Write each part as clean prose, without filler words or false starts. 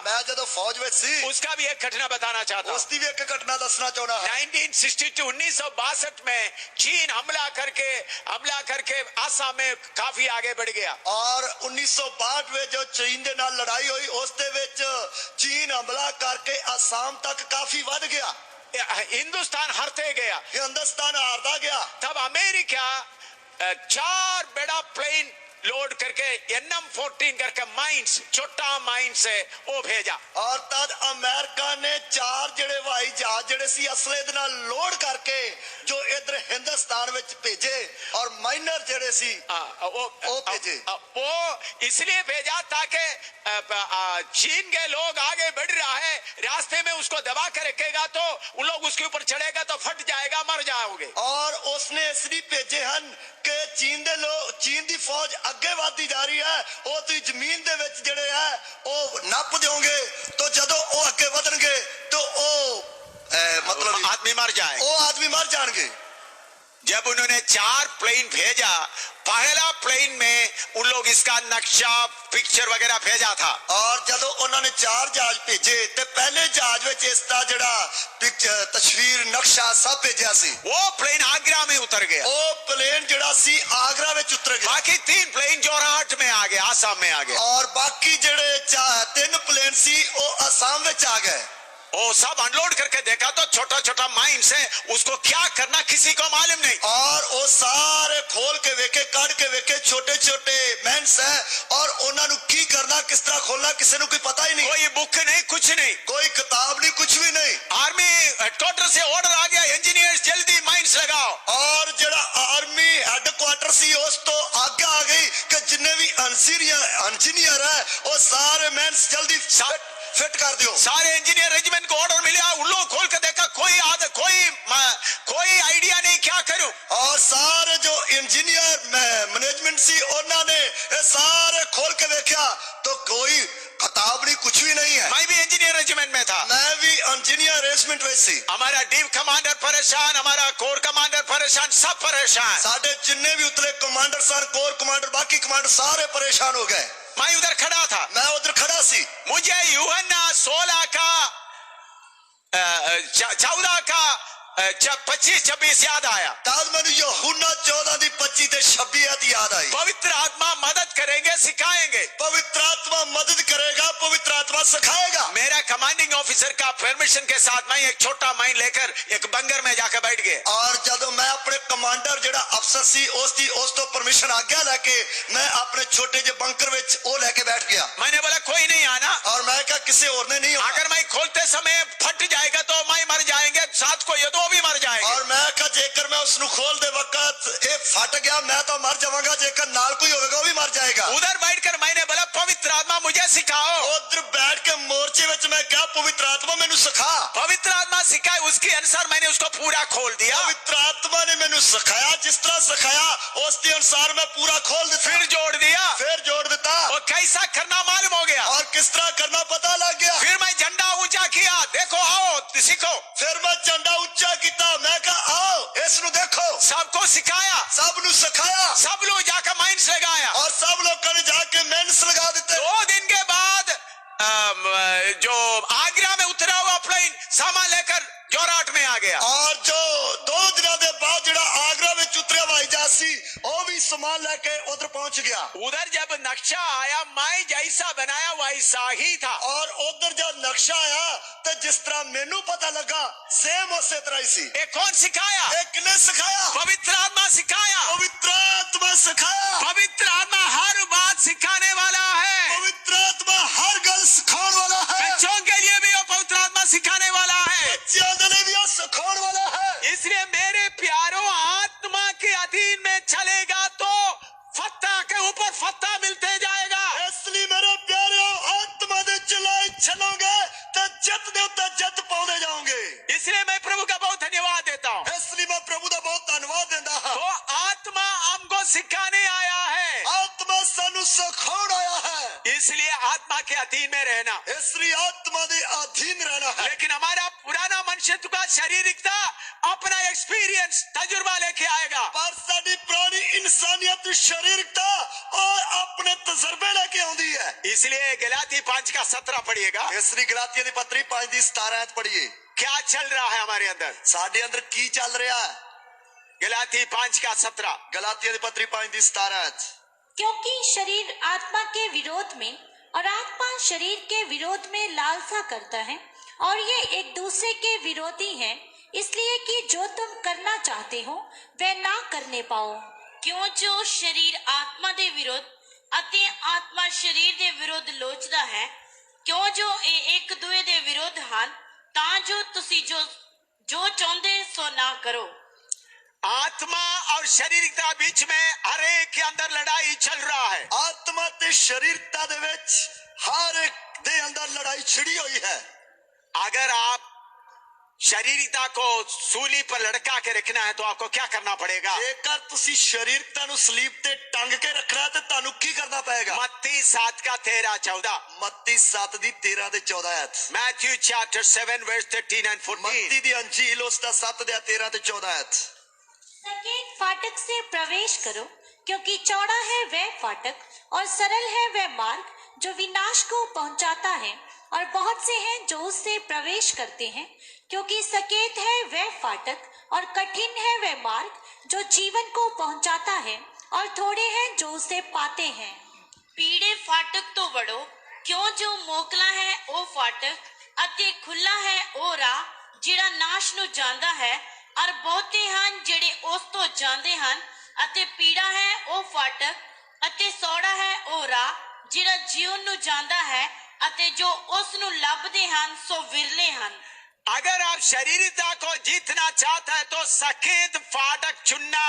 मैं जदों फौज विच सी उसका भी एक घटना बताना चाहता हूं। उसकी भी एक घटना दसना चाहना है। 1962 1962 में चीन हमला करके आसाम में काफी आगे बढ़ गया। और 1962 में जो चीन दे नाल लड़ाई हुई उस दे विच चीन हमला करके आसाम तक काफी बढ़ गया। हिंदुस्तान हारते गया, हिंदुस्तान हारता गया। तब अमेरिका 4 बड़ा प्लेन लोड करके NM-14 करके माइंस, छोटा माइंस से वो भेजा। और तद अमेरिका ने 4 जड़े हवाई जहाज जड़े सी असले दे नाल लोड करके जो इधर हिंदुस्तान विच भेजे और माइनर जड़े सी वो भेजे। वो इसलिए भेजा ताकि चीन के लोग आगे बढ़ रहा है, रास्ते में उसको दबा कर रखेगा तो उन लोग उसके ऊपर चढ़ेगा तो फट जाएगा, मर जाओगे। और उसने इसलिए भेजे हन कि चीन दी फौज अगे बढ़ती जा रही है, वो तुम जमीन दे विच जड़े है वो नप दोगे तो जदों वो अगे बढ़नगे तो वो मतलब आदमी मर जाए, वो आदमी मर जाएंगे। जब उन्होंने 4 प्लेन भेजा, पहला प्लेन में उन लोग इसका नक्शा पिक्चर वगैरह भेजा था। और जदों उन्होंने 4 जहाज भेजे ते पहले जहाज विच इसका जड़ा पिक्चर तस्वीर नक्शा सब भेजा सी। वो प्लेन आगरा में उतर गया, वो प्लेन जड़ा सी आगरा विच उतर गया। बाकी 3 प्लेन जोरहाट में आ गए, आसाम में आ गए। और बाकी जड़े 3 प्लेन सी वो आसाम विच आ गए। वो सब अनलोड करके देखा तो छोटा छोटा माइंस है, उसको क्या करना किसी को मालूम नहीं। और वो सारे खोल के वेखे, काट के वेखे, छोटे छोटे मैंस है और उन्होंने की करना, किस तरह खोलना किसी को कोई पता ही नहीं। कोई बुक नहीं, कुछ नहीं, कोई किताब नहीं, कुछ भी नहीं। आर्मी हेडक्वार्टर से ऑर्डर आ गया, इंजीनियर्स जल्दी माइंस लगाओ। और जड़ा आर्मी हेडक्वार्टर सी उस तो आगे आ गई कि जिन्ने भी इंजीनियर है वो सारे मैंस जल्दी फिट कर दियो। सारे इंजीनियर रेजिमेंट को ऑर्डर मिला, उन लोग खोल के देखा कोई आइडिया नहीं क्या करूं। और सारे जो इंजीनियर मैनेजमेंट सी उन्होंने सारे खोल के देखा तो कोई किताब नहीं, कुछ भी नहीं है। मैं भी इंजीनियर रेजिमेंट में था, मैं भी इंजीनियर रेजिमेंट में सी। हमारा डिव कमांडर परेशान, हमारा कोर कमांडर परेशान, सब परेशान। साढ़े जिन्ने भी उतरे कमांडर सर, कोर कमांडर, बाकी कमांडर सारे परेशान हो गए। मैं उधर खड़ा था, मैं उधर खड़ा सी। मुझे यूहन्ना 16 का 14 का 25-26 याद आया। तब मैंने यूहन्ना 14 दी 25 ते 26 याद आई। पवित्र आत्मा मदद करेंगे, सिखाएंगे। पवित्र आत्मा मदद करेगा, पवित्र आत्मा सिखाएगा। मेरा कमांडिंग ऑफिसर का परमिशन के साथ मैं एक छोटा माइन लेकर एक बंगर में जाकर बैठ गए। और जब मैं अपने कमांडर जड़ा अफसर सी उस तो परमिशन आज्ञा लेके मैं अपने छोटे जे बंकर विच ओ लेके बैठ गया। मैंने बोला कोई नहीं आना, और मैं कहा किसी और ने नहीं, अगर मैं खोलते समय फट जाएगा तो मैं मर जाएंगे, साथ को ये दो भी मर जाएंगे। और मैं कहा जेकर मैं उसनु खोल दे वक्त ये फट गया मैं तो मर जाऊंगा, जेकर नाल कोई होगा वो भी मर जाएगा। उधर बैठकर मैंने बोला पवित्र आत्मा मुझे सिखाओ। उधर बैठ के मोर्चे विच मैं क्या पवित्र आत्मा मैनू सिखा। पवित्र आत्मा सिखाए, उसके अनुसार मैंने उसको पूरा खोल दिया। पवित्र आत्मा ने मैनू सिखाया, जिस तरह सिखाया उसके अनुसार मैं पूरा खोल दिया, फिर जोड़ देता। और कैसा करना मालूम हो गया, और किस तरह करना पता लग गया। फिर मैं झंडा ऊंचा किया, देखो आओ सीखो। फिर मैं झंडा ऊंचा किया, मैं कहा आओ इसनु देखो। सबको सिखाया, सबनु सिखाया, सब लोग जाकर माइंस लगाया और सब लोग ने जाके मेंस लगा देते। 2 दिन के बाद जो आगरा में उतरा हुआ प्लेन सामान लेकर जोरहाट में आ गया। और जो 2 दिनों के बाद जड़ा आगरा में उतरे हवाई जहाज सी वो भी सामान लेके उधर पहुंच गया। उधर जब नक्शा आया मैं जैसा बनाया वैसा ही था। और उधर जब नक्शा आया तो जिस तरह मेनू पता लगा सेम उसी तरह ही सी। एक कौन सिखाया? एक ने सिखाया, पवित्र आत्मा सिखाया। पवित्र आत्मा सिखाया। पवित्र आत्मा हर बात सिखाने वाला है। पवित्र आत्मा हर गल सिखाने वाला है। बच्चों के लिए भी वो पवित्र आत्मा सिखाने वाला है, बच्चों के लिए भी वो सिखाने वाला है। इसलिए मेरे प्यारों आत्मा के अधीन में चलेगा तो फत्ता के ऊपर फत्ता मिलते जाएगा। इसलिए मेरे प्यारों आत्मा दे चलोगे तो जत दे उत्ते जत पाउंदे जाओगे। इसलिए मैं प्रभु का बहुत धन्यवाद देता हूँ। इसलिए मैं प्रभु का बहुत धन्यवाद देता हूँ। तो आत्मा हमको सिखाने आया है, आत्मा सानू सिखाने आया है। इसलिए आत्मा के अधीन में रहना। इसलिए आत्मा दे अधीन रहना है। लेकिन हमारा पुराना मनुष्यत्व का शारीरिकता अपना एक्सपीरियंस तजुर्बा लेके आएगा। पर साडी पुरानी इंसानियत शारीरिकता और अपने तजर्बे लेके आउंदी है। इसलिए गलाती 5:17 पढ़िएगा। इसलिए गलातिया दी पत्री 5:17 पढ़िए। क्या चल रहा है हमारे अंदर? साडे अंदर की चल रहा है? गलाती 5:17। गलातिया दी पत्री 5:17। क्योंकि शरीर आत्मा के विरोध में और आत्मा शरीर के विरोध में लालसा करता है और ये एक दूसरे के विरोधी हैं, इसलिए कि जो तुम करना चाहते हो वह ना करने पाओ। क्यों जो शरीर आत्मा दे विरोध ਅਤੇ आत्मा शरीर दे विरोध लोचदा है, क्यों जो एक दूए दे विरोध ਹਨ ਤਾਂ ਜੋ ਤੁਸੀਂ जो चाहते सो ना करो। आत्मा और शारीरिकता बीच में हर एक के अंदर लड़ाई चल रहा है। आत्मा ते शरीरता दे विच हर एक दे अंदर लड़ाई छिड़ी हुई है। अगर आप शारीरिकता को सूली पर लटका के रखना है तो आपको क्या करना पड़ेगा? जेकर तुसी शारीरिकता नु सलीब ते टंग के रखना है तो तानु की करना पड़ेगा? मत्ती 7:13-14। मत्ती 7 दी 13 ते 14 आयत। Matthew chapter 7 verse 13 and 14। मत्ती दी अंजील उसका 7 दे 13 ते 14 आयत। सकेत फाटक से प्रवेश करो, क्योंकि चौड़ा है वह फाटक और सरल है वह मार्ग जो विनाश को पहुंचाता है, और बहुत से हैं जो उससे प्रवेश करते हैं। क्योंकि सकेत है वह फाटक और कठिन है वह मार्ग जो जीवन को पहुंचाता है, और थोड़े हैं जो उसे पाते हैं। पीड़े फाटक तो वड़ो, क्यों जो मोकला है ओ फाटक अते खुला है ओ राह जिहड़ा नाश नु जांदा है, और बहुते ਹਨ ਜਿਹੜੇ ਉਸ ਤੋਂ ਜਾਂਦੇ ਹਨ। ਅਤੇ ਪੀੜਾ ਹੈ ਉਹ ਫਾਟਕ ਅਤੇ ਸੌੜਾ ਹੈ ਉਹ ਰਾਹ ਜਿਹੜਾ ਜੀਵਨ ਨੂੰ ਜਾਂਦਾ ਹੈ, ਅਤੇ ਜੋ ਉਸ ਨੂੰ ਲੱਭਦੇ ਹਨ ਸੋ ਵਿਰਲੇ ਹਨ। अगर आप शारीरिकता को जीतना चाहता है तो सकेत फाटक चुनना,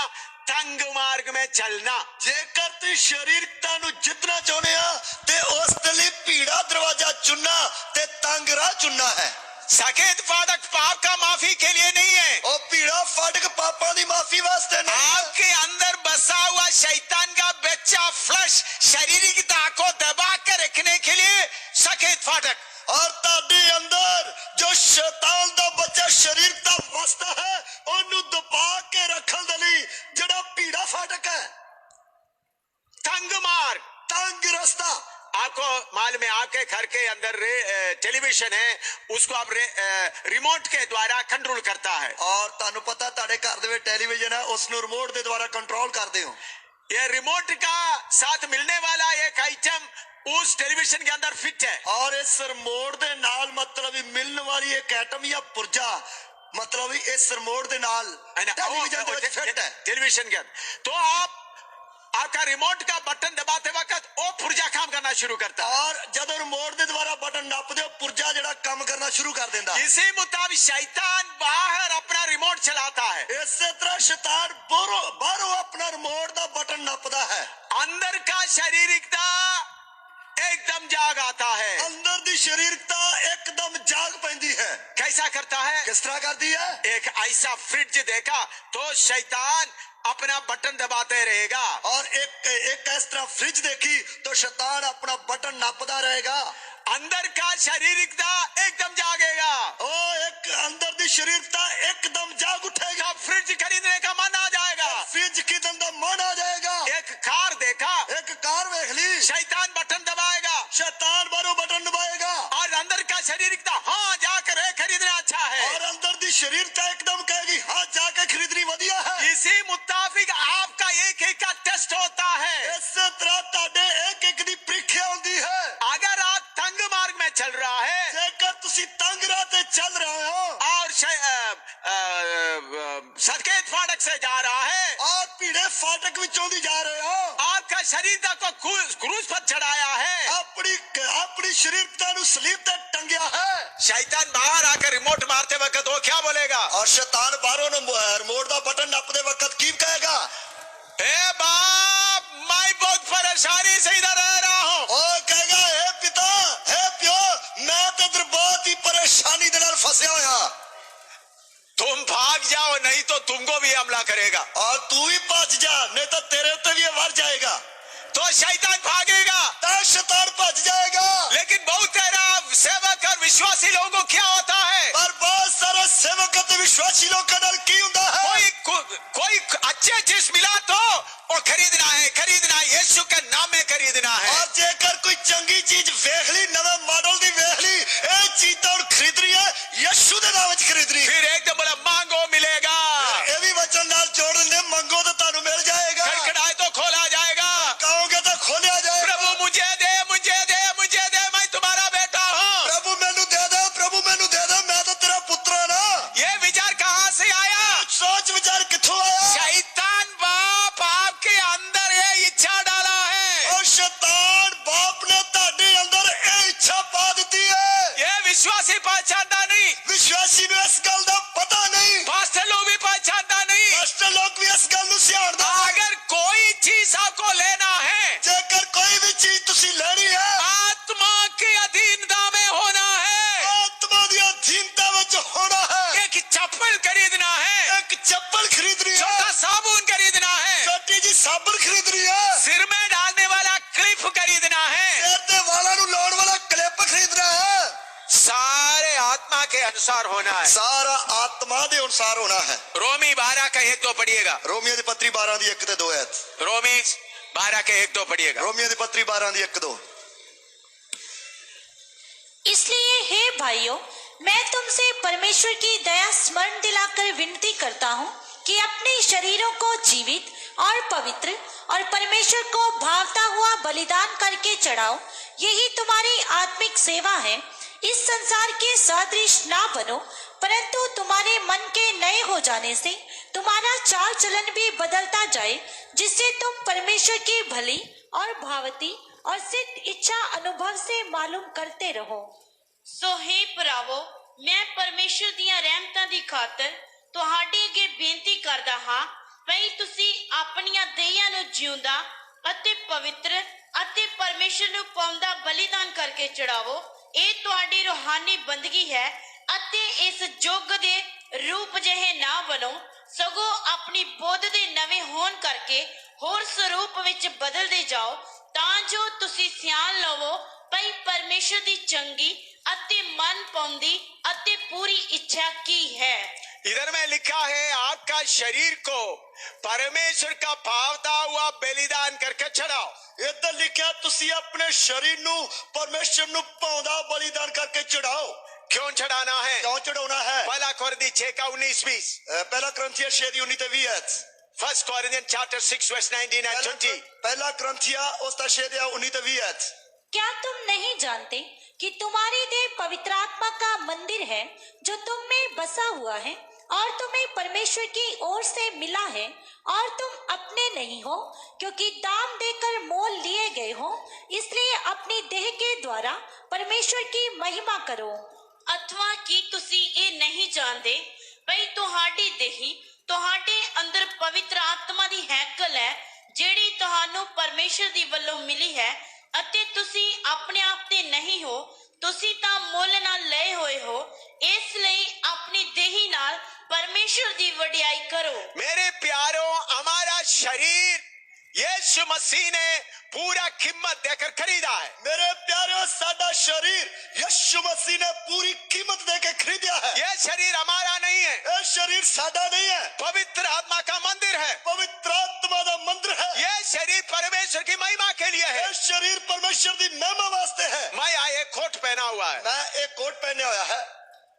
तंग मार्ग में चलना। जेकर तू शारीरिकता नु जितना चाहने आ ते उस दे लई पीड़ा दरवाजा चुनना ते तंग राह चुनना है। सकेत फाटक पाप का माफी के लिए नहीं है। और पीड़ा फाटक पापा दी माफी वास्ते नहीं है। आपके अंदर बसा हुआ शैतान का बच्चा फ्लश शारीरिकता को दबा कर रखने के लिए सकेत फाटक। और ताडे अंदर जो शैतान दा बच्चा शरीरता वसता है ओनू दबा के रखन दे लई जेड़ा पीड़ा फाटक है, तंग मार्ग, तंग रास्ता। आपको मालूम है आपके घर के अंदर टेलीविजन है, उसको आप रिमोट के द्वारा कंट्रोल करता है। और तानू पता ताडे घर दे विच टेलीविजन है, उसनू रिमोट दे द्वारा कंट्रोल करदे हो। ये रिमोट का साथ मिलने वाला एक आइटम उस टेलीविजन के अंदर फिट है। और इस रिमोट दे नाल मतलब मिलने वाली एक एटम या पुर्जा मतलब इस रिमोट दे नाल टेलीविजन दे विच फिट है। टेलीविजन के अंदर तो आपका रिमोट का बटन दबाते वक्त वो पुर्जा काम करना शुरू करता है। और जब रिमोट दे द्वारा बटन नप दे पुर्जा जेड़ा काम करना शुरू कर देंदा। इसी मुताबिक शैतान बाहर अपना रिमोट चलाता है। इसी तरह शैतान बाहरों अपना रिमोट दा बटन नपदा है। अंदर का शारीरिकता एकदम जाग आता है। अंदर दी शारीरिकता एकदम जाग पैंदी है। कैसा करता है? किस तरह करती है? एक ऐसा फ्रिज देखा तो शैतान अपना बटन दबाते रहेगा। और एक इस तरह फ्रिज देखी तो शैतान अपना बटन नापदा रहेगा। अंदर का शारीरिकता एकदम जागेगा। ओ एक अंदर दी शारीरिकता एकदम जाग उठेगा। फ्रिज खरीदने का मन आ जाएगा। फ्रिज खरीदने का मन आ जाएगा। एक कार देखा, एक कार देख ली, शैतान बटन दबाएगा, शैतान बारो बटन दबाएगा। और अंदर का शारीरिकता हाँ जाकर खरीदना अच्छा है। और अंदर दी शारीरिकता एकदम कहेगी हाँ जाके खरीदनी वधिया है। इसी मुताबिक आपका एक एक का टेस्ट होता है। इस तरह ताडे एक एक दी परीक्षा होती है। अगर आप तंग मार्ग में चल रहा है, जेकर तुसी तंग राह ते चल रहे हो और सकेत फाटक से जा रहा है, और पीड़े फाटक विचों दी जा रहे हो, आपका शरीर को क्रूज पर चढ़ाया है, अपनी शरीरता नु सलीब ते टंगया है। शैतान बाहर आकर रिमोट मारते वक्त वो क्या बोलेगा? और शैतान बाहरों रिमोट दा बटन नपदे वक्त की कहेगा? ए बाप, मैं बहुत परेशानी से इधर रह रहा हूँ। और कहेगा हे पिता, हे प्यो, मैं तो इधर बहुत ही परेशानी दे नाल फंसया होया। तुम भाग जाओ नहीं तो तुमको भी हमला करेगा। और तू ही बच जा नहीं तो तेरे ऊपर भी वार जाएगा। तो तो शैतान भागेगा। ਤਾਂ ਸ਼ੈਤਾਨ ਭੱਜ ਜਾਏਗਾ। लेकिन बहुत तेरा सेवक और विश्वासी लोगों को क्या होता है? ਪਰ ਬਹੁਤ ਸਾਰੇ ਸੇਵਕ ਅਤੇ ਵਿਸ਼ਵਾਸੀ ਲੋਕਾਂ ਨਾਲ ਕੀ ਹੁੰਦਾ ਹੈ? कोई अच्छे चीज मिला तो वो खरीदना है, यीशु के नाम में खरीदना है। ਔਰ ਜੇਕਰ ਕੋਈ ਚੰਗੀ ਚੀਜ਼ ਵੇਖ ਲਈ, ਨਵੇਂ ਮਾਡਲ ਦੀ ਵੇਖ ਲਈ, ਇਹ ਚੀਜ਼ ਤਾਂ ਹੁਣ ਖਰੀਦਣੀ ਹੈ, ਯਿਸੂ ਦੇ ਨਾਮ ਵਿੱਚ ਖਰੀਦਣੀ। फिर एकदम बोला मांगो मिलेगा, ਇਹ ਵੀ ਵਚਨ ਨਾਲ ਜੋੜ ਦਿੰਦੇ, ਮੰਗੋ ਤਾਂ ਤੁਹਾਨੂੰ ਮਿਲ ਜਾਏਗਾ, खड़खड़ाए तो खोला जाएगा। ਕਹੋਗੇ ਤਾਂ ਖੋਲਿਆ ਜਾਏਗਾ। प्रभु मुझे दे, मुझे दे, मुझे दे, मैं तुम्हारा बेटा हूँ। ਪ੍ਰਭੂ ਮੈਨੂੰ ਦੇ ਦੇ, ਪ੍ਰਭੂ ਮੈਨੂੰ ਦੇ ਦੇ, ਮੈਂ ਤਾਂ ਤੇਰਾ ਪੁੱਤਰ ਹਾਂ ਨਾ। ये विचार कहाँ से आया? ਸੋਚ ਵਿਚਾਰ ਕਿੱਥੋਂ ਆਇਆ? शैतान बाप आपके अंदर ये इच्छा डाला है। ਉਹ ਸ਼ੈਤਾਨ ਬਾਪ ਨੇ ਤੁਹਾਡੇ ਅੰਦਰ ਇਹ ਇੱਛਾ ਪਾ ਦਿੱਤੀ ਹੈ। ये विश्वासी पहचानता नहीं, ਵਿਸ਼ਵਾਸੀ ਨੂੰ ਇਸ ਗੱਲ ਦਾ ਪਤਾ ਨਹੀਂ, पास्टर लोग भी पहचानता नहीं। ਪਾਸਟਰ ਲੋਕ ਵੀ ਇਸ ਗੱਲ ਨੂੰ ਸਿਆਣਦੇ ਨੇ। अगर कोई चीज आपको लेना है, ਜੇਕਰ ਕੋਈ ਵੀ ਚੀਜ਼ ਤੁਸੀਂ ਲੈਣੀ ਹੈ, आत्मा की अधीनता में होना है। ਆਤਮਾ ਦੀ ਅਧੀਨਤਾ ਵਿੱਚ ਹੋਣਾ ਹੈ। एक चप्पल खरीदना है, ਇੱਕ ਚੱਪਲ ਖਰੀਦਣੀ ਹੈ, छोटा साबुन खरीदना है, ਛੋਟੀ ਜੀ ਸਾਬਣ ਖਰੀਦਣੀ ਹੈ, सिर में डालने वाला क्लिप खरीदना है। ਸਿਰ ਤੇ ਵਾਲਾਂ ਨੂੰ ਲਾਉਣ ਵਾਲਾ ਕਲਿੱਪ ਖਰੀਦਣਾ ਹੈ। सारे आत्मा के अनुसार होना है। ਸਾਰਾ ਆਤਮਾ ਦੇ ਅਨੁਸਾਰ ਹੋਣਾ ਹੈ। रोमी 12 का 1-2 पढ़िएगा। ਰੋਮੀਓ ਦੀ ਪੱਤਰੀ 12 ਦੀ 1 ਤੇ 2 ਐਤ। रोमी 12 के 1-2 पढ़िएगा। ਰੋਮੀਓ ਦੀ ਪੱਤਰੀ 12 ਦੀ 1 2। इसलिए हे भाइयों, मैं तुमसे परमेश्वर की दया स्मरण दिलाकर विनती करता हूँ कि अपने शरीरों को जीवित और पवित्र और परमेश्वर को भावता हुआ बलिदान करके चढ़ाओ, यही तुम्हारी आत्मिक सेवा है। इस संसार के सदृश ना बनो, परंतु तुम्हारे मन के नए हो जाने से तुम्हारा चाल चलन भी बदलता जाए, जिससे तुम परमेश्वर की भली और भावती और सिद्ध इच्छा अनुभव से मालूम करते रहो। ਸੋ हे ਭਰਾਵੋ, ਮੈਂ ਪਰਮੇਸ਼ਰ ਦੀਆਂ ਰਹਿਮਤਾਂ ਦੀ ਖਾਤਰ ਤੁਹਾਡੇ ਅੱਗੇ ਬੇਨਤੀ ਕਰਦਾ ਹਾਂ ਭਈ ਤੁਸੀਂ ਆਪਣੀਆਂ ਦੇਹਾਂ ਨੂੰ ਜਿਉਂਦਾ ਅਤੇ ਪਵਿੱਤਰ ਅਤੇ ਪਰਮੇਸ਼ਰ ਨੂੰ ਪਾਉਂਦਾ ਬਲੀਦਾਨ ਕਰਕੇ ਚੜਾਵੋ। ਇਹ ਤੁਹਾਡੀ ਰੂਹਾਨੀ ਬੰਦਗੀ ਹੈ ਅਤੇ ਇਸ ਯੁੱਗ ਦੇ ਰੂਪ ਜਿਹੇ ਨਾ ਬਣੋ, ਸਗੋਂ ਆਪਣੀ ਬੁੱਧ ਦੇ ਨਵੇਂ ਹੋਣ ਕਰਕੇ ਹੋਰ ਸਰੂਪ ਵਿੱਚ ਬਦਲਦੇ ਜਾਓ, ਤਾਂ ਜੋ ਤੁਸੀਂ ਸਿਆਣ ਲਵੋ ਭਈ ਪਰਮੇਸ਼ਰ ਦੀ ਚੰਗੀ अति मन पौंदी अति पूरी इच्छा की है। इधर में लिखा है आपका शरीर को परमेश्वर का भावता हुआ बलिदान करके चढ़ाओ। ਇੱਧਰ ਲਿਖਿਆ ਤੁਸੀਂ ਆਪਣੇ ਸਰੀਰ ਨੂੰ ਪਰਮੇਸ਼ਰ ਨੂੰ ਪਾਉਂਦਾ ਬਲੀਦਾਨ ਕਰਕੇ ਚੜਾਓ। क्यों चढ़ाना है? ਕਿਉਂ ਚੜਾਉਣਾ ਹੈ? पहला कोरिन्थी 6 का 19-20। ਪਹਿਲਾ ਕਰੰਥੀਆ 6 ਦੀ 19 ਤੇ 20 ਐਤ। First Corinthians chapter 6 verse 19 and 20। ਪਹਿਲਾ ਕਰੰਥੀਆ ਉਸ ਦਾ 6 ਦੇ 19 ਤੇ 20 ਐਤ। क्या तुम नहीं जानते कि तुम्हारी देह पवित्र आत्मा का मंदिर है, जो तुम में बसा हुआ है और तुम्हें परमेश्वर की ओर से मिला है, और तुम अपने नहीं हो, क्योंकि दाम देकर मोल लिए गए हो। इसलिए अपनी देह के द्वारा परमेश्वर की महिमा करो। अथवा कि तुसी ये नहीं जानते भई तुहाडी देही तुहाडे अंदर पवित्र आत्मा दी हैकल है, ਜਿਹੜੀ ਤੁਹਾਨੂੰ ਪਰਮੇਸ਼ਰ ਦੀ ਵੱਲੋਂ ਮਿਲੀ ਹੈ, ਅਤੇ ਤੁਸੀਂ ਆਪਣੇ ਆਪ ਤੇ ਨਹੀਂ ਹੋ, ਤੁਸੀਂ ਤਾਂ ਮੁੱਲ ਨਾਲ ਲਏ ਹੋਏ ਹੋ। ਇਸ ਲਈ ਆਪਣੀ ਦੇਹੀ ਨਾਲ परमेश्वर की वडियाई करो। मेरे प्यारों, हमारा शरीर यीशु मसीह ने पूरा कीमत देकर खरीदा है। मेरे प्यारे, साडा शरीर यीशु मसीह ने पूरी कीमत देकर खरीदा है। यह शरीर हमारा नहीं है, ये शरीर साडा नहीं है, पवित्र आत्मा का मंदिर है। पवित्र आत्मा का मंदिर है। यह शरीर परमेश्वर की महिमा के लिए है। ये शरीर परमेश्वर की महिमा वास्ते है। मैं यहाँ एक कोट पहना हुआ है, मैं एक कोट पहने हुआ है।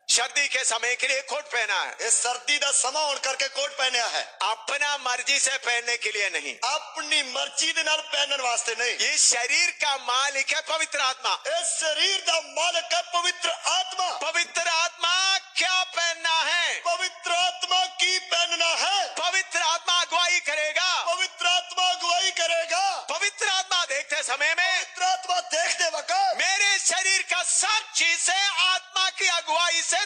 सर्दी के समय के लिए कोट पहना है। ये सर्दी का समय होने करके कोट पहना है, अपना मर्जी से पहनने के लिए नहीं, अपनी मर्जी के नाल पहनने वास्ते नहीं। ये शरीर का मालिक है पवित्र आत्मा। इस शरीर का मालिक है पवित्र आत्मा। पवित्र आत्मा क्या पहनना है? पवित्र आत्मा की पहनना है। पवित्र आत्मा अगुवाई करेगा। पवित्र आत्मा अगुवाई करेगा। पवित्र आत्मा देखते समय में, पवित्र आत्मा देखते वक्त मेरे शरीर का सब चीज से आत्मा की अगुवाई से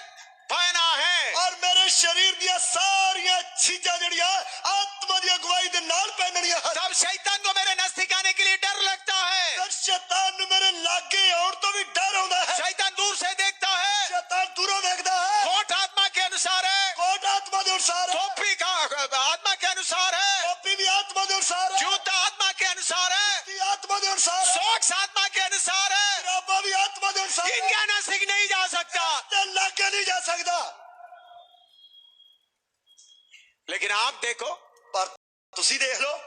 पहना है, और मेरे शरीर दिया सारिया चीजा जड़िया आत्मा की अगुवाई दे नाल पहननिया है। तब शैतान को मेरे नजदीक आने के लिए डर लगता है। तब शैतान मेरे लागे और तो भी डर होता है। शैतान दूर से देखता है, शैतान दूरों देखता है। कोट आत्मा के अनुसार है, कोट आत्मा के अनुसार है, टोपी का आत्मा के अनुसार है, टोपी भी आत्मा के अनुसार है, जूता आत्मा के अनुसार है, जूती सारे इनका नसीक नहीं जा सकता। ते लागे नहीं जा सकदा। लेकिन आप देखो, पर तुसी देख लो,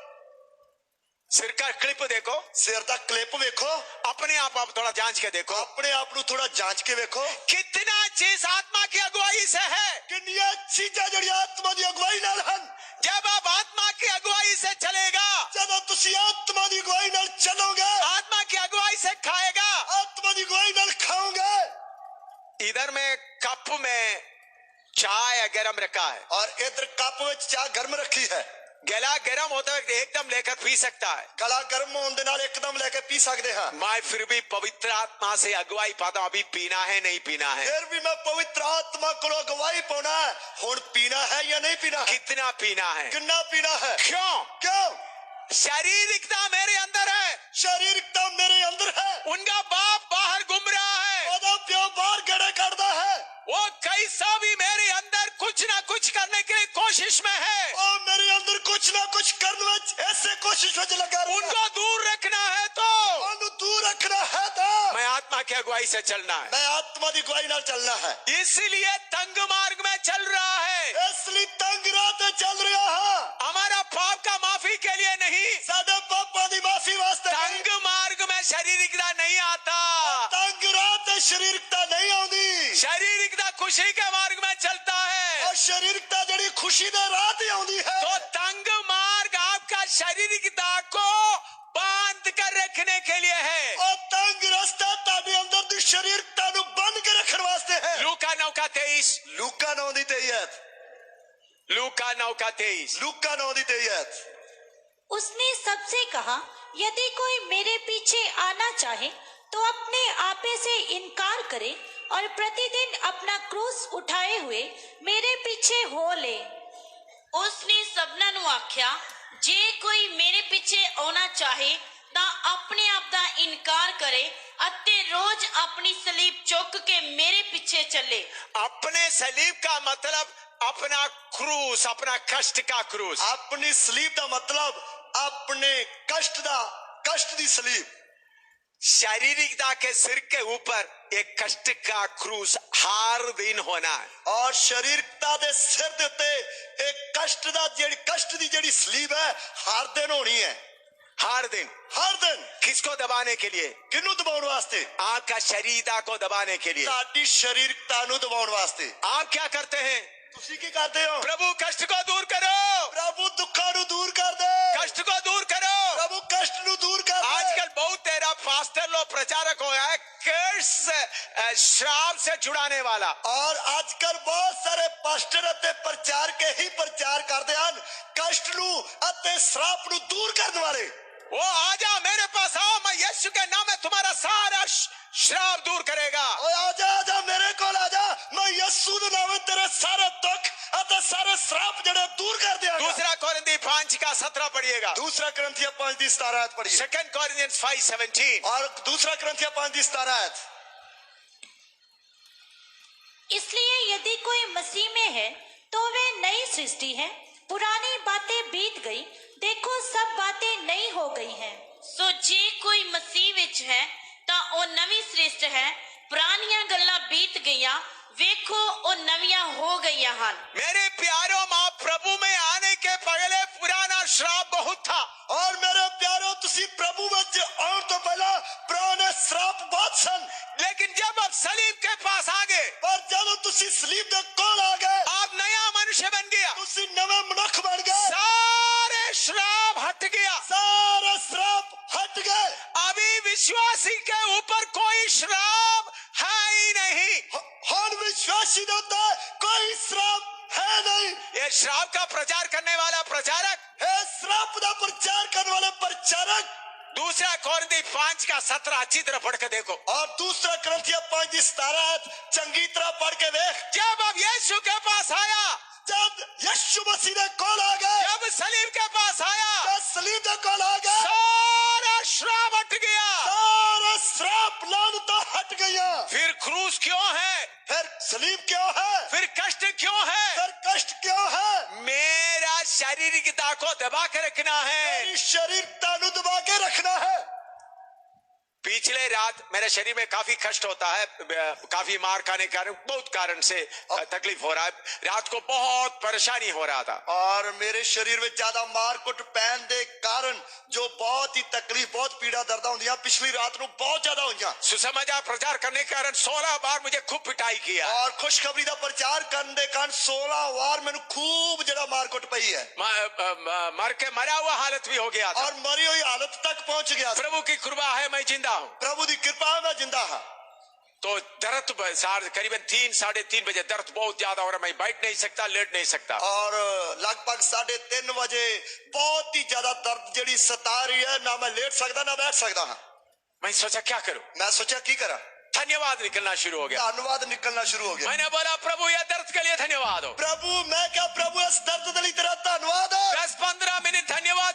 सिर का क्लिप देखो, सिर दा क्लिप वेखो, अपने आप थोड़ा जांच के देखो, अपने आप नु थोड़ा जांच के वेखो, कितना चीज आत्मा की अगुवाई से है। किन्नियां चीजां जड़ियां आत्मा दी अगुवाई नाल हन। जब आप आत्मा की अगुवाई से चलेगा, जदों तुसी आत्मा दी अगुवाई नाल चलोगे, आत्मा की अगुवाई से खाएगा, आत्मा दी अगुवाई नाल खाओगे। इधर में कप में चाय गरम रखा है और इधर कप में चाय गर्म रखी है। गला गर्म होता है एकदम लेकर पी सकता है, गला गर्म होने दे नाल एकदम लेके पी सकते हैं। मैं फिर भी पवित्र आत्मा से अगुवाई पाता हूं, अभी पीना है नहीं पीना है, फिर भी मैं पवित्र आत्मा को अगुवाई पाना है, हुण पीना है या नहीं पीना है, कितना पीना है, कितना पीना है। क्यों? क्यों? शारीरिकता मेरे अंदर है, शारीरिकता मेरे अंदर है, उनका बाप बाहर घूम रहा है, ओदा प्यो बाहर गड़े करदा है, वो कैसा भी मेरे अंदर कुछ ना कुछ करने के लिए कोशिश में है, ओ मेरे अंदर कुछ ना कुछ करने में ऐसे कोशिश में लगा रहता है। उनको दूर रखना है तो उनको दूर रखना है तो मैं आत्मा की अगुवाई से चलना है, मैं आत्मा दी अगुवाई नाल चलना है। इसलिए तंग मार्ग में चल रहा है, इसलिए तंग राह ते चल रहा है, हमारा पाप का माफी के लिए नहीं, साडे पापां दी माफी वास्ते नहीं। तंग मार्ग में शारीरिकता नहीं आता, तंग राह ते शारीरिकता नहीं आउंदी, शारीरिकता खुशी के मार्ग में चलता है, और शारीरिकता जड़ी खुशी दे राह ते आउंदी है। तो तंग मार्ग आपका शारीरिकता को बांध कर रखने के लिए है, और तंग रास्ता ताडे अंदर दी शारीरिकता नु बंद के रखण वास्ते है। लूका 9:23, लूका 9 दी 23, लूका 9:23, लूका 9 दी 23। उसने सबसे कहा, यदि कोई मेरे पीछे आना चाहे तो अपने आपे से इनकार करे और प्रतिदिन अपना क्रूस उठाए हुए मेरे पीछे हो ले। उसने सबना नु आख्या, जे कोई मेरे पीछे आना चाहे ਤਾਂ ਆਪਣੇ ਆਪ ਦਾ ਇਨਕਾਰ ਕਰੇ ਅਤੇ रोज अपनी सलीब चुक के मेरे पीछे चले। अपने सलीब का मतलब अपना क्रूस, अपना कष्ट का क्रूस, अपनी सलीब दा मतलब अपने कष्ट दी सलीब। शारीरिकता के सिर के ऊपर एक कष्ट का क्रूस हर दिन होना है, और शारीरिकता दे सिर दे उत्ते एक कष्ट दी जेड़ी सलीब है हर दिन होनी है। हर दिन किसको दबाने के लिए? किन्नू दबाउण वास्ते? आपका शरीरता को दबाने के लिए, साडी शारीरिकता नु दबाउण वास्ते। आप क्या करते हैं? तुसी की करते हो? प्रभु कष्ट को दूर करो, प्रभु दुखा नु दूर कर दे, कष्ट को दूर करो, प्रभु कष्ट नु दूर कर दे। आजकल बहुत तेरा पास्टर लोग प्रचारक हो गया है कर्स श्राप से छुड़ाने वाला, और आजकल बहुत सारे पास्टर अते प्रचार के ही प्रचार करते हैं कष्ट नु अते श्राप नु दूर करने वाले। वो आजा मेरे पास आओ, मैं यीशु के नाम में तुम्हारा सारा श्राप दूर करेगा। ओए आजा मेरे कोल आजा, मैं यीशु दे नाम में तेरे सारे दुख अते सारे श्राप जड़े दूर कर देगा। दूसरा कोरिन्थी 5:17 पढ़िएगा, दूसरा करंथिया 5:17 पढ़िए। 2 Corinthians 5:17, और दूसरा करंथिया 5:17। इसलिए यदि कोई मसीह में है तो वे नई सृष्टि है, पुरानी बातें बीत गई, देखो सब बातें नई हो गई हैं। सो जे कोई मसीह विच है ਤਾਂ ਉਹ ਨਵੀਂ ਸ੍ਰਿਸ਼ਟ ਹੈ, ਪੁਰਾਣੀਆਂ ਗੱਲਾਂ ਬੀਤ ਗਈਆਂ, ਵੇਖੋ ਉਹ ਨਵੀਆਂ ਹੋ ਗਈਆਂ ਹਨ। मेरे प्यारों, मां प्रभु में आने के पहले पुराना श्राप बहुत था, और मेरे प्यारो तुसी प्रभु विच आउण तो पहला पुराने श्राप बहुत सन, लेकिन जब आप सलीब के पास आ गए, पर जब तुसी सलीब दे कोल आ गए, आप नया मनुष्य बन गया, तुसी नवे मनुख बन गए, सारे श्राप हट गया, सारे श्राप हट गए। अभी विश्वासी के ऊपर कोई श्राप है ही नहीं। हर विश्वासी होता है कोई श्राप है नहीं। ये श्राप का प्रचार करने वाला प्रचारक, है श्राप का प्रचार करने वाले प्रचारक। 2 कोरिन्थी 5:17 अच्छी तरह पढ़ के देखो, और दूसरा करंथिया 5:17 चंगी तरह पढ़ के देख। जब अब यीशु के पास आया, जब यीशु मसीह ने कोल आ गए, जब सलीब के पास आया, जब सलीब ने कोल आ गए, सारा श्राप हट गया। सारा श्राप लानता हट गया। फिर क्रूस क्यों है? फिर सलीब क्यों है? फिर कष्ट क्यों है? फिर कष्ट क्यों है? मेरा शारीरिकता को दबा के रखना है, मेरी शारीरिकता नु दबा के रखना है। पिछले रात मेरे शरीर में काफी कष्ट होता है, काफी मार खाने के कारण, बहुत कारण से तकलीफ हो रहा है। रात को बहुत परेशानी हो रहा था और मेरे शरीर में ज्यादा मार कुट पैन दे कारण जो बहुत ही तकलीफ, बहुत पीड़ा दर्द होंदियां पिछली रात ਨੂੰ बहुत ज्यादा होईयां। सुसमाचार प्रचार करने के कारण 16 बार मुझे खूब पिटाई किया और खुशखबरी ਦਾ ਪ੍ਰਚਾਰ ਕਰਨ ਦੇ ਕਾਰਨ 16 ਵਾਰ ਮੈਨੂੰ खूब ਜਿਹੜਾ ਮਾਰ ਕੁੱਟ ਪਈ ਹੈ। मर के मरा हुआ हालत भी हो गया था और मरी हुई हालत तक पहुंच गया। प्रभु की कृपा है मैं जिंदा हूँ। प्रभु की कृपा है मैं जिंदा हूं। तो दर्द करीबन 3-3:30 बजे दर्द बहुत ज्यादा हो रहा, मैं बैठ नहीं सकता, लेट नहीं सकता। और लगभग 3:30 बजे बहुत ही ज्यादा दर्द जड़ी सता रही है, ना मैं लेट सकता ना बैठ सकता हाँ। मैं सोचा क्या करूं, मैं सोचा की करा, धन्यवाद निकलना शुरू हो गया। धन्यवाद निकलना शुरू हो गया। मैंने बोला प्रभु यह दर्द के लिए धन्यवाद हो। प्रभु मैं क्या, प्रभु इस दर्द के लिए तेरा धन्यवाद है। 10-15 मिनट धन्यवाद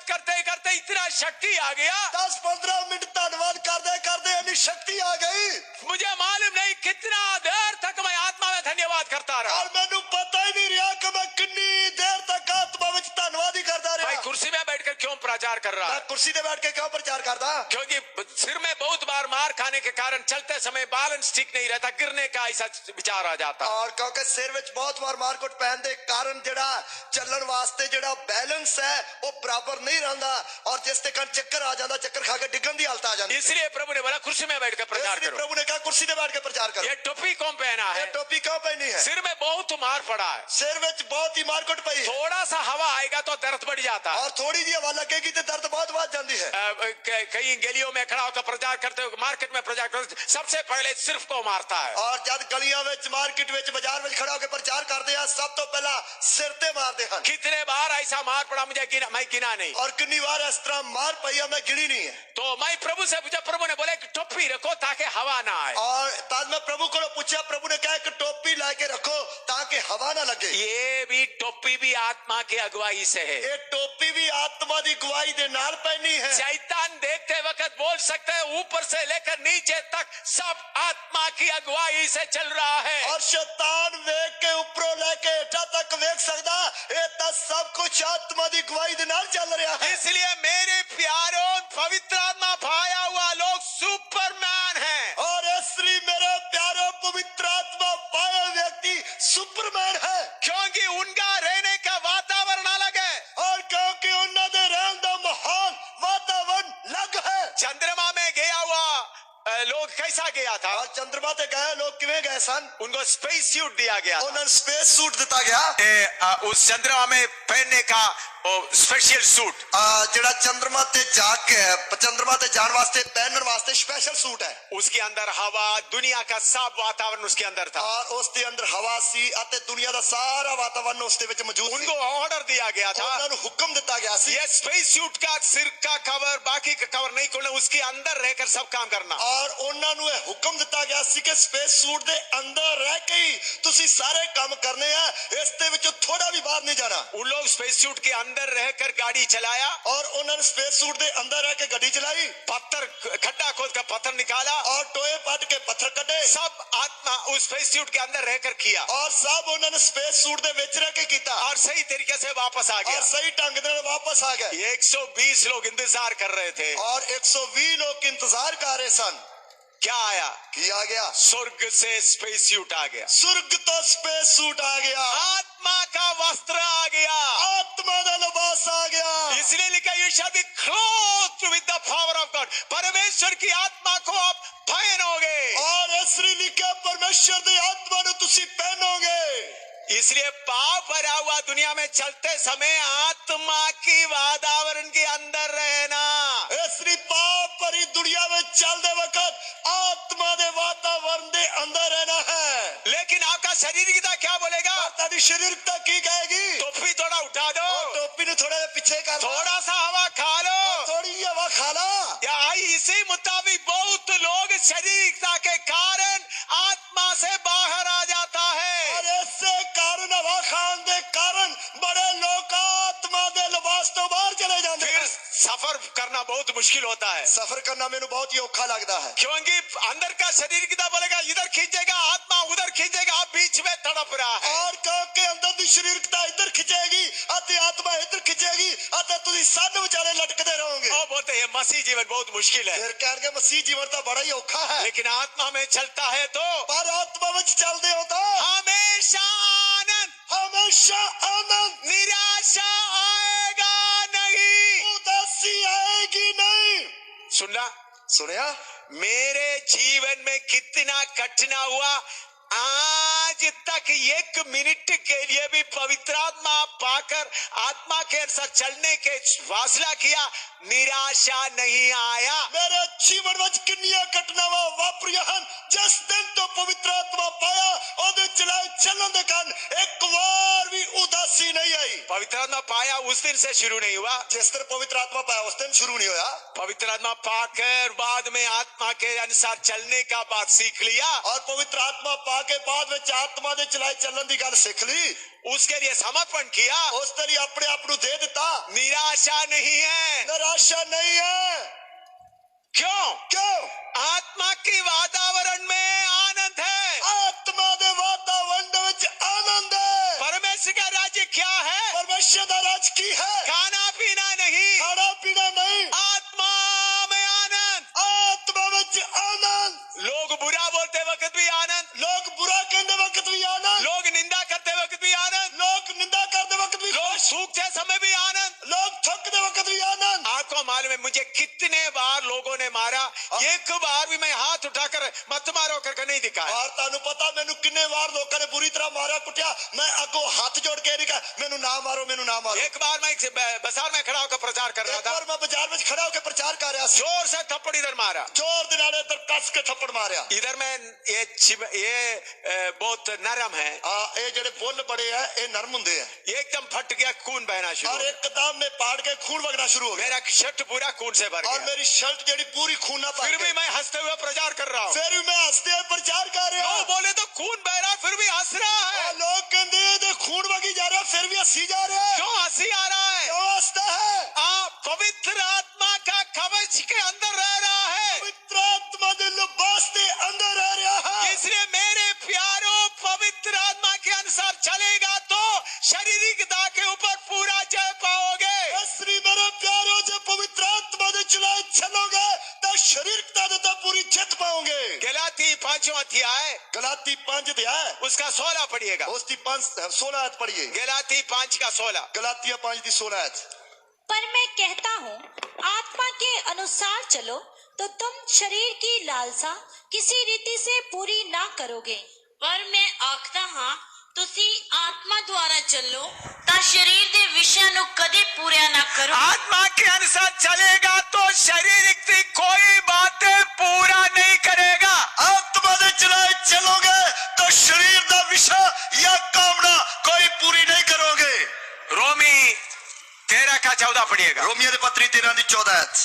करते करते इतना शक्ति आ गया। 10-15 मिनट धन्यवाद करते करते इतनी शक्ति आ गई, मुझे मालूम नहीं कितना देर तक मैं आत्मा में धन्यवाद करता रहा। और मैंने पता ही नहीं रहा कि मैं कितनी देर तक आत्मा में धन्यवाद ही करता रहा। भाई कुर्सी में बैठकर क्यों प्रचार कर रहा मैं है? कुर्सी पे बैठ के क्यों प्रचार करता? क्योंकि सिर में बहुत बार मार खाने के कारण चलते समय बैलेंस ठीक नहीं रहता, गिरने का ऐसा विचार आ जाता। और क्योंकि सिर विच बहुत बार मारकुट पहन दे कारण जड़ा चलने वास्ते जड़ा बैलेंस है वो बराबर नहीं रहता, और जिस ते कारण चक्कर आ जाता, चक्कर खा के डिगन दी हालत आ जाती। इसलिए प्रभु ने बोला कुर्सी में बैठकर प्रचार करो। प्रभु ने कहा कुर्सी पे बैठ के प्रचार करो। ये टोपी कौन पहना है? ये टोपी क्यों पहनी है? सिर में बहुत मार पड़ा है, सिर विच बहुत ही मारकुट पई है। थोड़ा सा हवा आएगा तो दर्द बढ़ जाता है, और थोड़ी जी हवा लगेगी तो दर्द बहुत बढ़ जाती है। कई गलियों में खड़ा होकर प्रचार करते हो, मार्केट में प्रचार करते, सबसे पहले सिर्फ को मारता है। और जब गलियां विच मार्केट विच बाजार विच खड़ा होकर प्रचार करते हैं, सब तो पहला सिर ते मारते हैं। कितने बार ऐसा मार पड़ा मुझे मैं गिना नहीं। और कितनी बार इस तरह मार पई है मैं गिनी नहीं है। तो मैं प्रभु से पूछा, प्रभु ने बोला कि टोपी रखो ताकि हवा ना आए। और तब मैं प्रभु को पूछा, प्रभु ने कहा कि टोपी लाके रखो ताकि हवा ना लगे। ये भी टोपी भी आत्मा की अगुवाई से है। ये टोपी भी आत्मा की गवाही दे नाल पहनी है। शैतान देखते वक्त बोल सकते हैं ऊपर से लेकर नीचे तक सब आत्मा की अगुवाई से चल रहा है। और शैतान वेख के ऊपरों लेके हेठा तक वेख सकदा, ये तो सब कुछ आत्मा की गवाही दे नाल चल रहा है। इसलिए मेरे प्यारों, पवित्र आत्मा पाया हुआ लोग सुपरमैन हैं। और इसलिए मेरे प्यारे पवित्र आत्मा पाए व्यक्ति सुपरमैन है, क्योंकि उनका रहने का वातावरण अलग है। और क्योंकि उन्होंने रहने का माहौल वातावरण अलग है। चंद्रमा में गया हुआ लोग कैसा गया था? और चंद्रमा पे गए लोग किवें गए सन? उनको स्पेस सूट दिया गया था। उन्हें स्पेस सूट दिता गया। उस चंद्रमा में पहनने का स्पेशल सूट, जड़ा चंद्रमा ते जाके चंद्रमा ते जान वास्ते पहनने वास्ते स्पेशल सूट है। उसके अंदर हवा, दुनिया का सब वातावरण उसके अंदर था। और उसके अंदर हवा सी अते दुनिया का सारा वातावरण उसके विच मौजूद। उनको ऑर्डर दिया गया था, उन्हें हुक्म दिता गया सी, ये स्पेस सूट का सिर का कवर, बाकी का कवर नहीं खोलना, उसके अंदर रहकर सब काम करना। और उन्होंने हुक्म दिता गया सी कि स्पेस सूट दे अंदर रह के ही तुसी सारे काम करने हैं, इसते विच थोड़ा भी बाहर नहीं जाना। उन लोग स्पेस सूट के अंदर रहकर गाड़ी चलाया, और उन्होंने स्पेस सूट दे अंदर रह के गाड़ी चलाई, पत्थर खड्डा खोद कर पत्थर निकाला, और टोए पट के पत्थर कटे, सब आत्मा उस स्पेस सूट के अंदर रहकर किया। और सब उन्होंने स्पेस सूट दे विच रह के कीता, और सही तरीके से वापस आ गया। और सही ढंग नाल वापस आ गए। 120 लोग इंतजार कर रहे थे। और 120 लोग इंतजार कर रहे सन। क्या आया? किया गया, स्वर्ग से स्पेस सूट आ गया। स्वर्ग तो स्पेस सूट आ गया, आत्मा का वस्त्र आ गया, आत्मा का लिबास आ गया। इसलिए लिखा you shall be clothed with the power of God. परमेश्वर की आत्मा को आप पहनोगे। और इसलिए लिखा परमेश्वर की आत्मा ने तुसी पहनोगे। इसलिए पाप भरा हुआ दुनिया में चलते समय आत्मा की वातावरण के अंदर रहना। इसलिए पाप भरी दुनिया में चलते वक्त आत्मा के वातावरण के अंदर रहना है। लेकिन आपका शरीर क्या बोलेगा? तारी शरीरता की कहेगी? टोपी थोड़ा उठा दो, टोपी ने थोड़ा पीछे कर, थोड़ा सा हवा खा लो, थोड़ी हवा खा ला। या इसी मुताबिक बहुत लोग शरीरता के कारण आत्मा से बाहर आ जाता है। और इससे कारण हवा खान दे कारण बड़े लोग आत्मा दे लिबास तो बाहर चले जाते फिर हैं। सफर करना बहुत मुश्किल होता है, सफर करना मेनू बहुत ही औखा लगता है, क्योंकि अंदर का शरीर कितना बोलेगा इधर खींचेगा, आत्मा उधर खींचेगा, आप बीच में तड़प रहा है। और क्योंकि अंदर दी शरीरकता इधर खिंचेगी अते आत्मा इधर खिंचेगी अते तुसी सन विचारे लटकते रहोगे। और बोलते हैं मसीह जीवन बहुत मुश्किल है, फिर कहणगे मसीह जीवन तो बड़ा ही औखा है, लेकिन आत्मा में चलता है तो पर आत्मा विच चलदे हो तो हमेशा आनंद, हमेशा आनंद, निराशा आएगा नहीं। उदासी आएगी नहीं। सुनना, सुनिया, मेरे जीवन में कितना कठिन हुआ, आज तक एक मिनट के लिए भी पवित्र आत्मा पाकर आत्मा के अनुसार चलने के वासला किया, निराशा नहीं आया। मेरे जीवन में किन्नियां घटनावां वापरियां हन, जिस दिन तो पवित्र आत्मा पाया ओदे चलाए चलन दे कारण एक बार भी उदासी नहीं आई। पवित्र आत्मा पाया उस दिन से शुरू नहीं हुआ, जिस दिन पवित्र आत्मा पाया उस दिन शुरू नहीं होया। पवित्र आत्मा पाकर बाद में आत्मा के अनुसार चलने का बात सीख लिया, और पवित्र आत्मा पाके बाद में आत्मा दे चलाए चलन दी गल सीख ली, उसके लिए समर्पण किया, उस तरह अपने आप नू दे दिता। निराशा नहीं है। निराशा नहीं है। क्यों? क्यों? आत्मा के वातावरण में आनंद है। आत्मा दे वातावरण विच आनंद है। परमेश्वर का राज्य क्या है? परमेश्वर दा राज की है? खाना पीना नहीं, खाना पीना नहीं, आत्मा में आनंद। आत्मा विच आनंद। लोग बुरा बोलते वक्त भी आनंद, लोग बुरा कहते वक्त भी आनंद, लोग निंदा करते वक्त भी आनंद, लोग निंदा करते वक्त भी, लोग सूखते समय भी आनंद, लोग थकते वक्त भी आनंद। आपको मालूम है मुझे कितने बार लोगों ने मारा, एक बार भी मैं हाथ उठाकर मत मारो करके नहीं दिखाया। और तानू पता मैनू किन्ने बार लोगों ने बुरी तरह मारा कुटिया, मैं अगो हाथ जोड़ के नहीं कहा मैनू ना मारो, मैनू ना मारो। एक बार मैं बाजार में खड़ा होकर प्रचार कर रहा एक था, बार मैं बाजार में खड़ा होकर प्रचार कर रहा था, जोर से थप्पड़ इधर मारा, जोर दिनाने इधर कस के थप्पड़ मारा। इधर में ये बहुत नरम है, ये जेडे बुल बड़े हैं ये नरम हुंदे हैं, एकदम फट गया, खून बहना शुरू और हो गया। एकदम में पाड़ के खून वगना शुरू हो गया, मेरा शर्ट पूरा खून से भर और गया, मेरी शर्ट जेडी पूरी खून ना फिर भी मैं हंसते हुए प्रचार कर रहा हूँ। फिर भी मैं हंसते हुए प्रचार कर रहा लोग हूँ। बोले तो खून बह रहा फिर भी हंस रहा है, और लोग कहते हैं खून वगी जा रहा है फिर भी हंसी जा रहा है, क्यों हंसी आ रहा है? क्यों हंसता है? आप पवित्र आत्मा का कवच के अंदर रह रहा है, पवित्र आत्मा दे लिबास दे अंदर रह रहा है। इसलिए मेरे प्यारों पवित्र आत्मा के अनुसार चलेगा तो शारीरिक दाह के ऊपर पूरा जय पाओगे। श्री मेरे प्यारों जो पवित्र आत्मा दे चलाए चलोगे तो शरीर का देता पूरी जीत पाओगे। गलाती 5वां अध्याय गलाती 5 अध्याय उसका 16 पढ़िएगा, उसकी 16 आयत पढ़िए। गलाती 5 का 16। गलातिया 5 की 16 आयत। पर मैं कहता हूँ आत्मा के अनुसार चलो तो तुम शरीर की लालसा किसी रीति से पूरी ना करोगे। पर मैं आखदा हां ਤੁਸੀਂ आत्मा द्वारा चलो ਤਾਂ शरीर ਦੇ ਵਿਸ਼ਿਆਂ ਨੂੰ ਕਦੇ ਪੂਰਾ ਨਾ ਕਰੋ। आत्मा के अनुसार चलेगा तो शारीरिक की कोई बातें पूरा नहीं करेगा। आत्मा दे चलाए चलोगे तो शरीर का विषय या कामना कोई पूरी नहीं करोगे। रोमी 13 का 14 पढ़िएगा। रोमियो दे पत्री 13 की 14 आयत।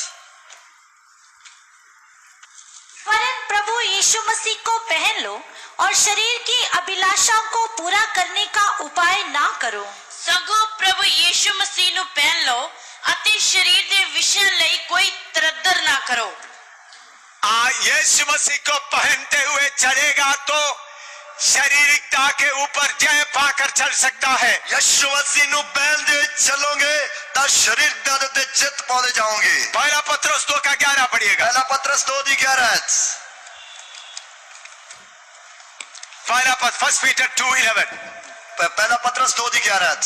वरन प्रभु यीशु मसीह को पहन लो और शरीर की अभिलाषाओं को पूरा करने का उपाय ना करो। ਸਗੋਂ ਪ੍ਰਭੂ ਯੀਸ਼ੂ ਮਸੀਹ ਨੂੰ ਪਹਿਨ ਲਓ ਅਤੇ ਸਰੀਰ ਦੇ ਵਿਸ਼ਿਆਂ ਲਈ ਕੋਈ ਤਰੱਦਰ ਨਾ ਕਰੋ। यीशु मसीह को पहनते हुए चलेगा तो शारीरिकता के ऊपर जय पाकर चल सकता है। यीशु मसीह नु पहन दे चलोगे तो शरीर दे जित पाते जाओगे। पहला पत्रस 2 का 11 पढ़िएगा। पहला पत्रस 2 की 11 आयत। पहला पत्र 1 पीटर 2:11। पहला पत्रस 2 की 11 आयत।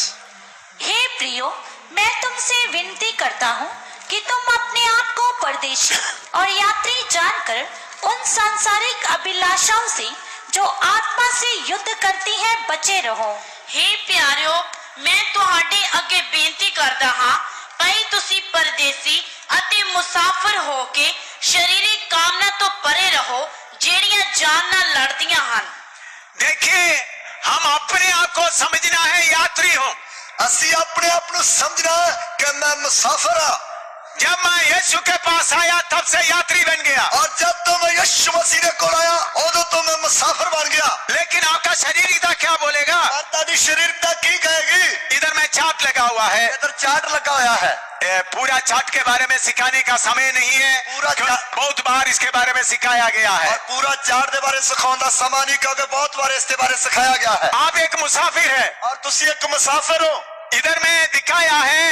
हे प्रियो, मैं तुमसे विनती करता हूँ कि तुम अपने आप को परदेशी और यात्री जानकर उन सांसारिक अभिलाषाओं से जो आत्मा से युद्ध करती है बचे रहो। हे ਪਿਆਰਿਓ ਮੈਂ ਤੁਹਾਡੇ ਅੱਗੇ ਬੇਨਤੀ ਕਰਦਾ ਹਾਂ ਭਈ ਤੁਸੀਂ ਪਰਦੇਸੀ ਅਤੇ ਮੁਸਾਫਰ ਹੋ ਕੇ ਸਰੀਰਕ ਕਾਮਨਾ ਤੋਂ ਪਰੇ ਰਹੋ ਜਿਹੜੀਆਂ ਜਾਨ ਨਾਲ ਲੜਦੀਆਂ ਹਨ। देखिए, हम अपने आप को समझना है यात्री हूं। असी अपने आप को समझना कि मैं मुसाफिर हाँ। जब मैं यीशु के पास आया तब से यात्री बन गया, और जब तो मैं यीशु मसीह ने को आया उदो तो मैं मुसाफिर बन गया। लेकिन आपका शरीरिकता क्या बोलेगा? पर ताड़ी शरीरता की कहेगी? इधर में चार्ट लगा हुआ है, इधर चार्ट लगा होया है। पूरा चार्ट के बारे में सिखाने का समय नहीं है, पूरा बहुत बार इसके बारे में सिखाया गया है। और पूरा चार्ट के बारे सिखाने का समा नहीं, क्योंकि बहुत बार इसके बारे सिखाया गया है। आप एक मुसाफिर है और तुसी एक मुसाफिर हो। इधर में दिखाया है,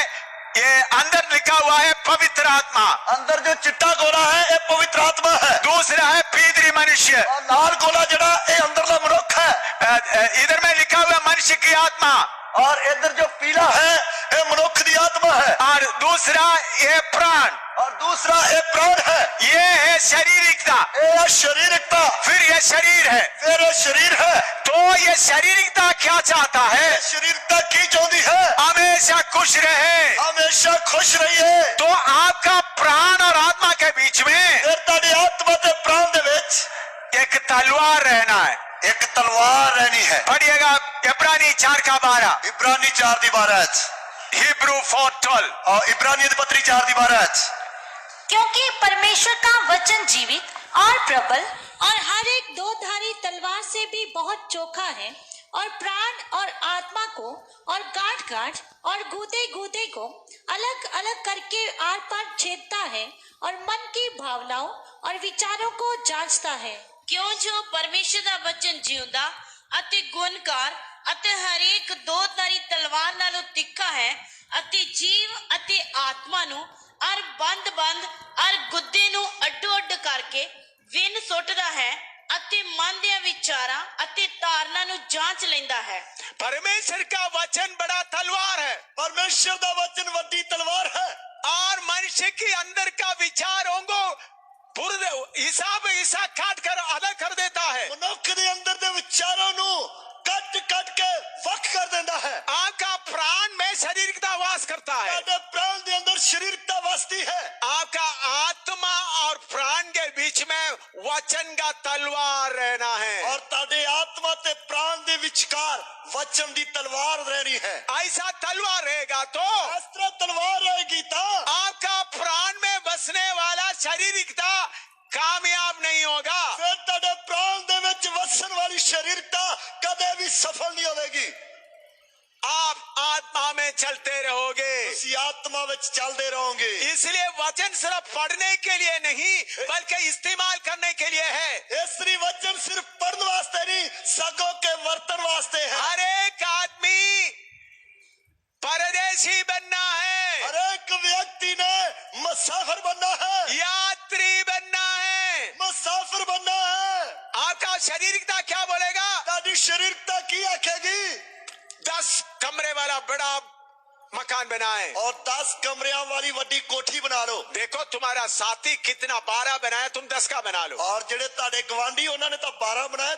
ये अंदर लिखा हुआ है पवित्र आत्मा। अंदर जो चिट्टा गोला है ये पवित्र आत्मा है। दूसरा है पीदरी मनुष्य, और लाल गोला जड़ा ये अंदरला मनुष्य है। इधर में लिखा हुआ मनुष्य की आत्मा, और इधर जो पीला है ये मनुष्य की आत्मा है। और दूसरा ये प्राण, और दूसरा ये प्राण है। ये है शारीरिकता, ये शरीरकता, फिर ये शरीर है। फिर ये शरीर है। तो ये शारीरिकता क्या चाहता है? ये शरीरता की चाहती है? हमेशा खुश रहे। हमेशा खुश रहिए। तो आपका प्राण और आत्मा के बीच में फिर ताड़ी आत्मा ते प्राण दे विच एक तलवार रहना है। एक तलवार रहनी है। पढ़िएगा इब्रानी 4:12, इब्रानी 4:12, हिब्रू 4:12 और इब्रानी पत्री 4:12। क्योंकि परमेश्वर का वचन जीवित और प्रबल और हर एक दो धारी तलवार से भी बहुत चोखा है, और प्राण और आत्मा को और गांठ गांठ और गूदे गूदे को अलग अलग करके आर पार छेदता है, और मन की भावनाओं और विचारों को जांचता है। ਕਿਉਂ ਜੋ ਪਰਮੇਸ਼ਰ ਦਾ ਵਚਨ ਜਿਉਂਦਾ ਅਤੇ ਗੁਣਕਾਰ ਅਤੇ ਹਰੇਕ ਦੋ ਧਾਰੀ ਤਲਵਾਰ ਨਾਲੋਂ ਤਿੱਖਾ ਹੈ, ਅਤੇ ਜੀਵ ਅਤੇ ਆਤਮਾ ਨੂੰ ਅਰ ਬੰਦ ਅਰ ਗੁੱਦੇ ਨੂੰ ਅੱਡੋ ਅੱਡ ਕਰਕੇ ਵਿੰਨ ਸੁੱਟਦਾ ਹੈ, ਅਤੇ ਮਨ ਦੇ ਵਿਚਾਰਾਂ ਅਤੇ ਧਾਰਨਾ ਨੂੰ ਜਾਂਚ ਲੈਂਦਾ ਹੈ। परमेश्वर का वचन बड़ा तलवार है, परमेश्वर का वचन वड्डी तलवार है। और मनुष्य के अंदर का विचारों को हिसाब काट कर अलग कर देता है। मनुष्य के अंदर के विचारों नु कट कट के वक्त कर देता है। आपका प्राण में शारीरिकता वास करता है, ताड़े प्राण के अंदर शरीरता वसती है। आपका आत्मा और प्राण के बीच में वचन का तलवार रहना है। और ताड़े आत्मा ते प्राण के विचकार वचन की तलवार रहनी है। ऐसा तलवार रहेगा तो इस तरह तलवार रहेगी तो आपका प्राण में बसने वाला शारीरिकता कामयाब नहीं होगा। फिर ताड़े प्राण दे विच वसन वाली शरीरता कदे भी सफल नहीं होगी। आप आत्मा में चलते रहोगे, उसी आत्मा विच चलते रहोगे। इसलिए वचन सिर्फ पढ़ने के लिए नहीं बल्कि इस्तेमाल करने के लिए है। इसलिए वचन सिर्फ पढ़ने वास्ते नहीं, सगों के वर्तन वास्ते है। हर एक आदमी परदेशी बनना है, हर एक व्यक्ति ने मुसाफिर बनना है, यात्री बनना है, मुसाफिर बनना है। आपका शारीरिकता क्या बोलेगा? ताड़ी शरीरता की आखेगी 10 कमरे वाला बड़ा मकान बनाए और 10 कमरियां वाली वड्डी कोठी बना लो। देखो तुम्हारा साथी कितना 12 बनाया, तुम 10 का बना लो। और जेड़े ताड़े गवांडी उन्होंने तो 12 बनाया,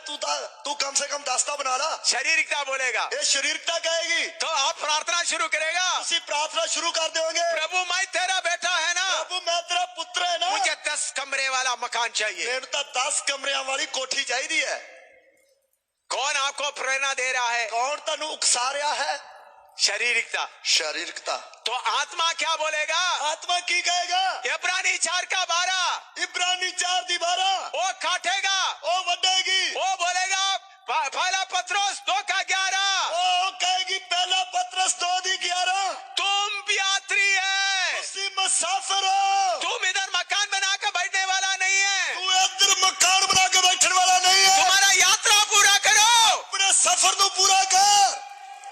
तू कम से कम 10 का बना ला। शारीरिकता बोलेगा, ये शरीरता कहेगी। तो आप प्रार्थना शुरू करेगा, उसी प्रार्थना शुरू कर दोगे। प्रभु मैं तेरा बेटा है ना, प्रभु मैं तेरा पुत्र है ना, मुझे 10 कमरे वाला मकान चाहिए। मेरे तो 10 कमरियां वाली कोठी चाहिए है। कौन आपको प्रेरणा दे रहा है? कौन तनु उकसा रहा है? शारीरिकता। शारीरिकता। तो आत्मा क्या बोलेगा? आत्मा की कहेगा? इब्रानी 4:12, इब्रानी 4:12, वो काटेगा, ओ वडेगी, वो बोलेगा पहला पत्रोस 2:11, ओ कहेगी पहला पत्रस 2:11, तुम यात्री है, उसी मुसाफिर हो। तुम इधर मकान बनाकर बैठने वाला नहीं है, तू इधर मकान बना के बैठने वाला नहीं है। तुम्हारा यात्रा पूरा करो, अपने सफर को पूरा कर।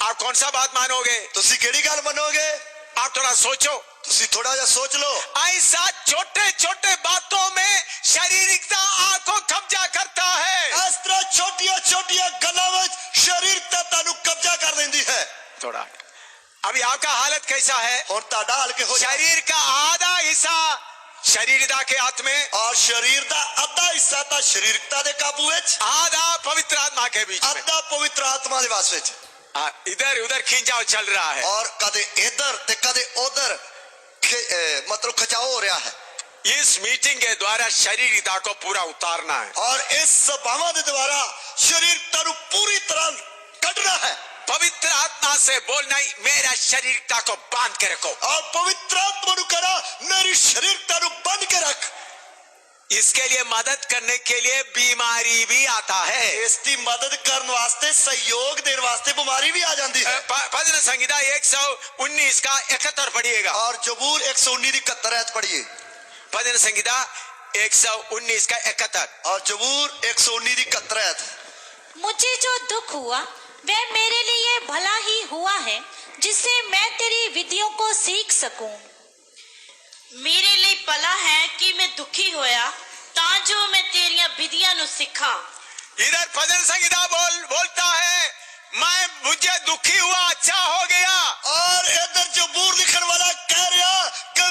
आप कौन सा बात मानोगे? तुसी केड़ी गल मनोगे? आप थोड़ा सोचो, तुसी थोड़ा जा सोच लो। ऐसा छोटे छोटे बातों में शारीरिकता आपको कब्जा करता है। इस तरह छोटिया छोटिया गल्लां विच शरीरता तानू कब्जा कर देंदी है। थोड़ा अभी आपका हालत कैसा है? और ताड़ा हाल के हो शरीर का आधा हिस्सा शरीरता के हाथ में, और शरीर दा आधा हिस्सा ता शरीरता दे काबू विच, आधा पवित्र आत्मा के बीच में, आधा पवित्र आत्मा दे वास विच। इधर उधर खींचाव चल रहा है, और कदे इधर ते कदे उधर मतलब खचाव हो रहा है। इस मीटिंग के द्वारा शरीरता को पूरा उतारना है, और इस सभावां दे द्वारा शरीरता नु पूरी तरह कटना है। पवित्र आत्मा से बोलना ही मेरा शरीरता को बांध के रखो, और पवित्र आत्मा नु कहना मेरी शरीरता नु बंद के रख। इसके लिए मदद करने के लिए बीमारी भी आता है। ਇਸ ਦੀ ਮਦਦ ਕਰਨ ਵਾਸਤੇ ਸਹਿਯੋਗ ਦੇਣ ਵਾਸਤੇ ਬਿਮਾਰੀ ਵੀ ਆ ਜਾਂਦੀ ਹੈ। भजन संहिता 119 का 71 पढ़िएगा। और जबूर 119 ਦੀ 71 आयत पढ़िए। भजन संहिता 119 का 71 और जबूर 119 ਦੀ 71 आयत। मुझे जो दुख हुआ वह मेरे लिए भला ही हुआ है, जिससे मैं तेरी विधियों को सीख सकूं। मेरे लिए भला है कि मैं दुखी होया ताजो मैं तेरिया विधियां नु सिखा। इधर भजन संहिता बोलता है मुझे दुखी हुआ अच्छा हो गया। और इधर जबूर लिखन वाला कह रहा कि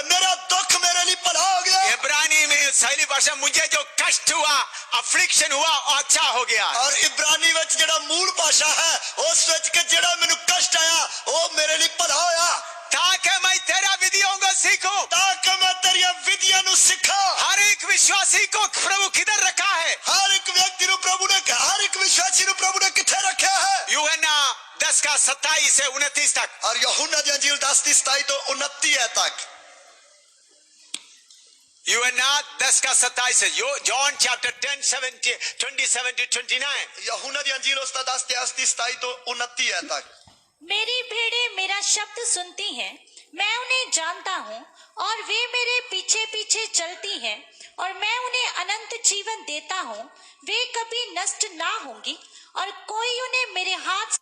मेरा दुख मेरे लिए भला हो गया। इब्रानी में शैली भाषा मुझे जो कष्ट हुआ अफ्लिक्शन हुआ अच्छा हो गया। और इब्रानी विच जेड़ा मूल भाषा है उस विच के जेड़ा मेनू कष्ट आया वो मेरे लिए भला होया, ताकि मैं तेरा विधियों को सीखूं, ताकि मैं तेरी विधियां नु सीखा। हर एक विश्वासी को प्रभु किधर रखा है? हर एक व्यक्ति नु प्रभु ने, हर एक विश्वासी नु प्रभु ने किथे रखा है? यूहन्ना 10 का 27 से 29 तक। और यूहन्ना दी अंजील 10 की 27 तो 29 है तक। यूहन्ना 10 का 27 है। John chapter 10 27 to 29। यूहन्ना दी अंजील उसका 10 की 27 तो 29 है तक। मेरी भेड़ें मेरा शब्द सुनती हैं, मैं उन्हें जानता हूँ और वे मेरे पीछे पीछे चलती हैं, और मैं उन्हें अनंत जीवन देता हूँ। वे कभी नष्ट ना होंगी और कोई उन्हें मेरे हाथ